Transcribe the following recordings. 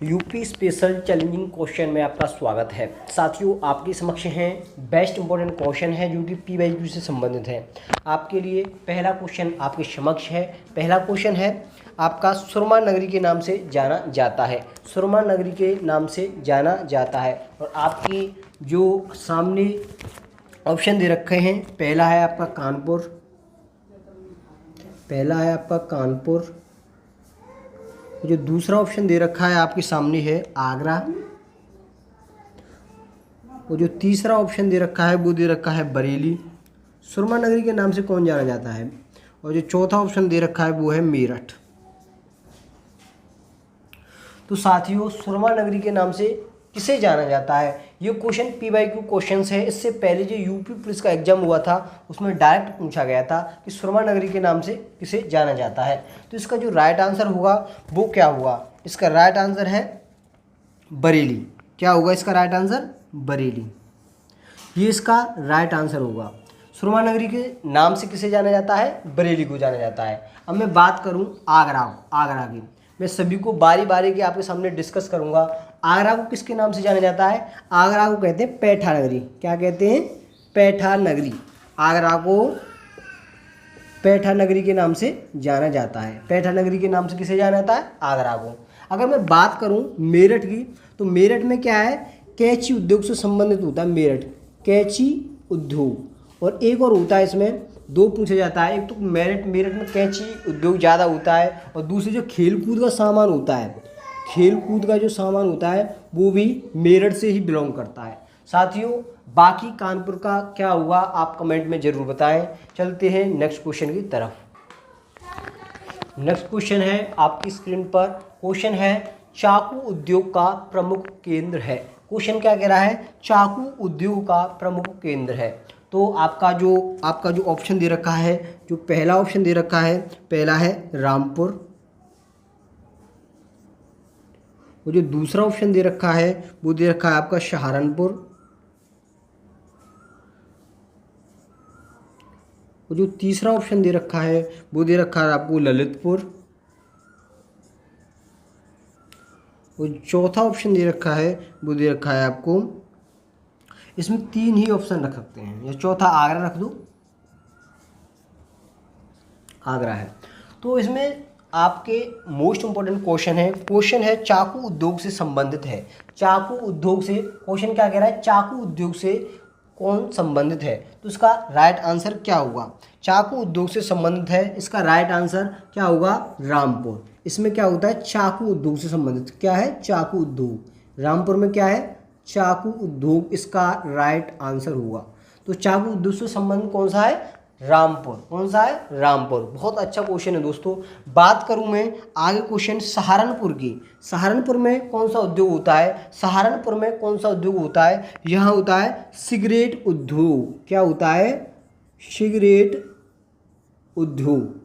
UP special challenging question में आपका स्वागत है। साथियों, आपके समक्ष हैं बेस्ट इंपॉर्टेंट क्वेश्चन है जो कि पीवाईक्यू से संबंधित है। आपके लिए पहला क्वेश्चन आपके समक्ष है। पहला क्वेश्चन है आपका सुरमा नगरी के नाम से जाना जाता है। सुरमा नगरी के नाम से जाना जाता है और आपकी जो सामने ऑप्शन दे रखे हैं, पहला है आपका कानपुर, पहला है आपका कानपुर। जो दूसरा ऑप्शन दे रखा है आपके सामने है आगरा, और जो तीसरा ऑप्शन दे रखा है वो दे रखा है बरेली। सुरमा नगरी के नाम से कौन जाना जाता है? और जो चौथा ऑप्शन दे रखा है वो है मेरठ। तो साथियों, सुरमा नगरी के नाम से किसे जाना जाता है? ये क्वेश्चन पीवाईक्यू क्वेश्चंस है। इससे पहले जो यूपी पुलिस का एग्जाम हुआ था उसमें डायरेक्ट पूछा गया था कि सुरमा नगरी के नाम से किसे जाना जाता है। तो इसका जो राइट आंसर होगा वो क्या होगा? इसका राइट आंसर है बरेली। क्या होगा इसका राइट आंसर? बरेली। ये इसका राइट आंसर होगा। सुरमा नगरी के नाम से किसे जाना जाता है? बरेली को जाना जाता है। अब मैं बात करूं आगरा की। मैं सभी को बारी बारी के आपके सामने डिस्कस करूंगा। आगरा को किसके नाम से जाना जाता है? आगरा को कहते हैं पैठा नगरी। क्या कहते हैं? पैठा नगरी। आगरा को पैठा नगरी के नाम से जाना जाता है। पैठा नगरी के नाम से किसे जाना जाता है? आगरा को। अगर मैं बात करूं मेरठ की, तो मेरठ में क्या है? कैंची उद्योग से संबंधित होता है मेरठ, कैंची उद्योग। और एक और होता है, इसमें दो पूछा जाता है। एक तो मेरठ में कैंची उद्योग ज़्यादा होता है, और दूसरे जो खेलकूद का सामान होता है, खेलकूद का जो सामान होता है वो भी मेरठ से ही बिलोंग करता है। साथियों, बाकी कानपुर का क्या हुआ आप कमेंट में ज़रूर बताएं। चलते हैं नेक्स्ट क्वेश्चन की तरफ। नेक्स्ट क्वेश्चन है आपकी स्क्रीन पर। क्वेश्चन है चाकू उद्योग का प्रमुख केंद्र है। क्वेश्चन क्या कह रहा है? चाकू उद्योग का प्रमुख केंद्र है। तो आपका जो ऑप्शन दे रखा है, जो पहला ऑप्शन दे रखा है, पहला है रामपुर। वो जो दूसरा ऑप्शन दे रखा है वो दे रखा है आपका सहारनपुर। वो जो तीसरा ऑप्शन दे रखा है वो दे रखा है आपको ललितपुर। वो चौथा ऑप्शन दे रखा है वो दे रखा है आपको, इसमें तीन ही ऑप्शन रख सकते हैं, या चौथा आगरा रख दो, आगरा है। तो इसमें आपके मोस्ट इंपॉर्टेंट क्वेश्चन है चाकू उद्योग से संबंधित है। चाकू उद्योग से क्वेश्चन क्या कह रहा है? चाकू उद्योग से कौन संबंधित है? तो इसका राइट आंसर क्या होगा? चाकू उद्योग से संबंधित है, इसका राइट आंसर क्या होगा? रामपुर। इसमें क्या होता है? चाकू उद्योग से संबंधित क्या है? चाकू उद्योग। रामपुर में क्या है? चाकू उद्योग। इसका राइट आंसर होगा। तो चाकू उद्योग से संबंधित कौन सा है? रामपुर। कौन सा है? रामपुर। बहुत अच्छा क्वेश्चन है दोस्तों। बात करूं मैं आगे क्वेश्चन सहारनपुर की। सहारनपुर में कौन सा उद्योग होता है? सहारनपुर में कौन सा उद्योग होता है? यहाँ होता है सिगरेट उद्योग। क्या होता है? सिगरेट उद्योग।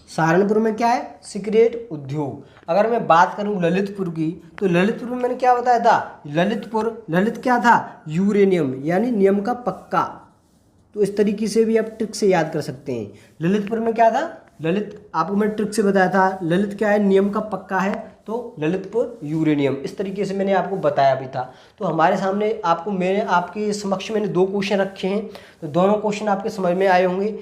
सहारनपुर में क्या है? सिगरेट उद्योग। अगर मैं बात करूं ललितपुर की, तो ललितपुर में मैंने क्या बताया था? ललित क्या था? यूरेनियम, यानी नियम का पक्का। तो इस तरीके से भी आप ट्रिक से याद कर सकते हैं। ललितपुर में क्या था? ललित आपको मैं ट्रिक से बताया था। ललित क्या है? नियम का पक्का है। तो ललितपुर यूरेनियम। इस तरीके से मैंने आपको बताया भी था। तो हमारे सामने आपके समक्ष मैंने दो क्वेश्चन रखे हैं। तो दोनों क्वेश्चन आपके समझ में आए होंगे।